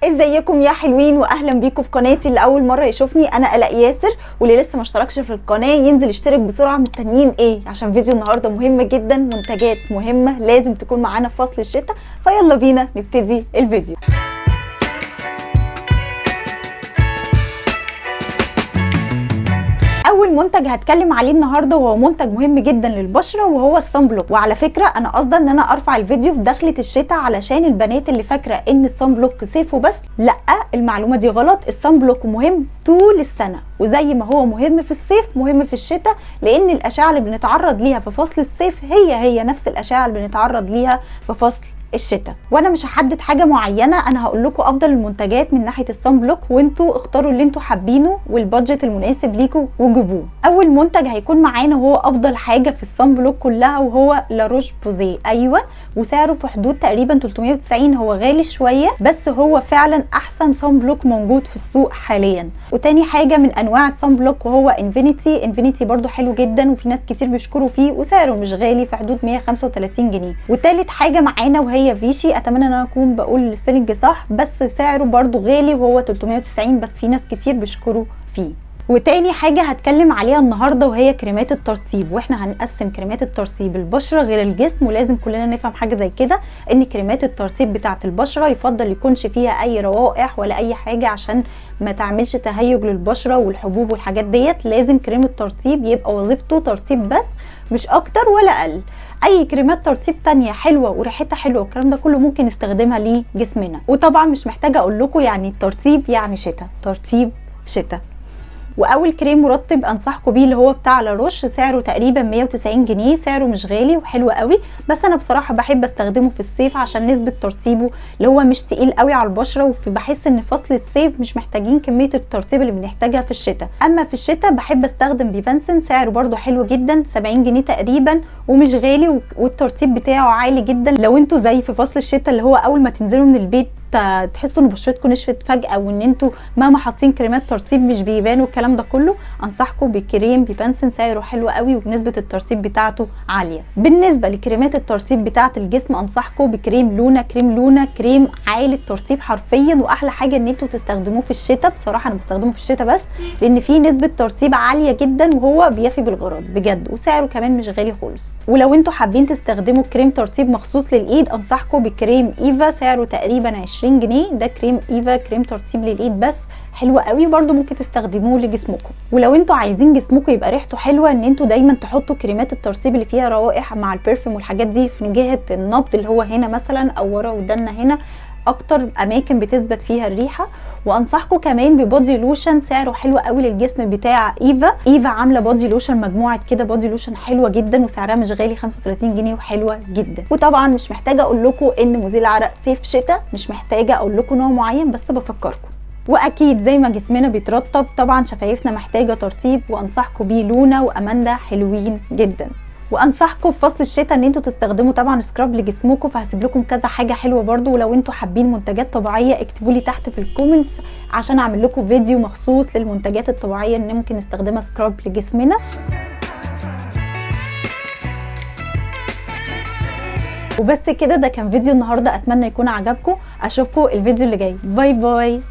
ازيكم يا حلوين واهلا بيكم في قناتي. اللي اول مره يشوفني انا الاء ياسر، واللي لسه ما اشتركش في القناه ينزل يشترك بسرعه. مستنيين ايه؟ عشان فيديو النهارده مهم جدا، منتجات مهمه لازم تكون معانا في فصل الشتاء. فيلا بينا نبتدي الفيديو. اول منتج هتكلم عليه النهارده وهو منتج مهم جدا للبشره وهو الصن بلوك. وعلى فكره انا قصدي ان انا ارفع الفيديو في دخله الشتاء علشان البنات اللي فاكره ان الصن بلوك صيف وبس. لا، المعلومه دي غلط. الصن بلوك مهم طول السنه، وزي ما هو مهم في الصيف مهم في الشتاء، لان الاشعه اللي بنتعرض ليها في فصل الصيف هي نفس الاشعه اللي بنتعرض ليها في فصل الشتاء. وانا مش هحدد حاجه معينه، انا هقول لكم افضل المنتجات من ناحيه الصن بلوك، وانتوا اختاروا اللي انتوا حابينه والبادجت المناسب ليكم وجيبوه. اول منتج هيكون معانا وهو افضل حاجه في الصن بلوك كلها وهو لا روش بوزي. ايوه، وسعره في حدود تقريبا 390. هو غالي شويه بس هو فعلا احسن صن بلوك موجود في السوق حاليا. وتاني حاجه من انواع الصن بلوك وهو انفينيتي برضو حلو جدا وفي ناس كتير بيشكروا فيه، وسعره مش غالي في حدود 135 جنيه. وتالت حاجه معانا وهي فيشي. اتمنى ان انا اكون بقول السبيلنج صح، بس سعره برضو غالي وهو 390، بس في ناس كتير بيشكروا فيه. وتاني حاجة هتكلم عليها النهاردة وهي كريمات الترطيب. واحنا هنقسم كريمات الترطيب البشرة غير الجسم، ولازم كلنا نفهم حاجة زي كده، ان كريمات الترطيب بتاعة البشرة يفضل يكونش فيها اي روائح ولا اي حاجة عشان ما تعملش تهيج للبشرة والحبوب والحاجات ديت. لازم كريم الترطيب يبقى وظيفته ترطيب بس، مش اكتر ولا اقل. اي كريمات ترطيب تانية حلوة وريحتها حلوة والكلام ده كله ممكن نستخدمها لجسمنا. وطبعا مش محتاجة اقول لكم يعني الترطيب يعني شتاء، ترطيب شتاء. واول كريم مرطب انصحكم بيه اللي هو بتاع لا روش، سعره تقريبا 190 جنيه. سعره مش غالي وحلو قوي، بس انا بصراحه بحب استخدمه في الصيف عشان نسبه ترطيبه اللي هو مش تقيل قوي على البشره، بحس ان فصل الصيف مش محتاجين كميه الترطيب اللي بنحتاجها في الشتاء. اما في الشتاء بحب استخدم بيبانسن، سعره برده حلو جدا 70 جنيه تقريبا ومش غالي، والترطيب بتاعه عالي جدا. لو انتوا زي في فصل الشتاء اللي هو اول ما تنزلوا من البيت تحسوا ان بشرتكم نشفت فجاه، وان انتوا مهما حاطين كريمات ترطيب مش بيبانوا الكلام ده كله، انصحكم بكريم بيبانسن. سعره حلو قوي ونسبه الترطيب بتاعته عاليه. بالنسبه لكريمات الترطيب بتاعه الجسم انصحكم بكريم لونا. كريم عالي الترطيب حرفيا، واحلى حاجه ان انتوا تستخدموه في الشتاء. بصراحه انا بستخدمه في الشتاء بس لان فيه نسبه ترطيب عاليه جدا وهو بيفي بالغرض بجد، وسعره كمان مش غالي خالص. ولو انتوا حابين تستخدموا كريم ترطيب مخصوص للايد انصحكم بكريم ايفا، سعره تقريبا 20 جنيه. ده كريم ايفا، كريم ترطيب للايد بس حلوه قوي، برده ممكن تستخدموه لجسمكم. ولو انتوا عايزين جسمكم يبقى ريحته حلوه ان انتوا دايما تحطوا كريمات الترطيب اللي فيها روائح مع البرفيوم والحاجات دي في جهه النبض اللي هو هنا مثلا او ورا ودنا، هنا اكتر اماكن بتثبت فيها الريحه. وانصحكم كمان ببودي لوشن، سعره حلو قوي للجسم بتاع ايفا عامله بودي لوشن مجموعه كده بودي لوشن حلوه جدا وسعرها مش غالي 35 جنيه وحلوه جدا. وطبعا مش محتاجه اقول لكم ان مزيل عرق صيف شتاء، مش محتاجه اقول لكم نوع معين بس بفكركم. واكيد زي ما جسمنا بيترطب طبعا شفايفنا محتاجه ترطيب، وانصحكم بيه لونا واماندا حلوين جدا. وانصحكم في فصل الشتاء ان انتوا تستخدموا طبعا سكراب لجسمكم، فهسيب لكم كذا حاجه حلوه برده. ولو انتوا حابين منتجات طبيعيه اكتبوا لي تحت في الكومنتس عشان اعمل لكم فيديو مخصوص للمنتجات الطبيعيه اللي ممكن نستخدمها سكراب لجسمنا. وبس كده، ده كان فيديو النهارده، اتمنى يكون عجبكم. اشوفكم الفيديو اللي جاي. باي باي.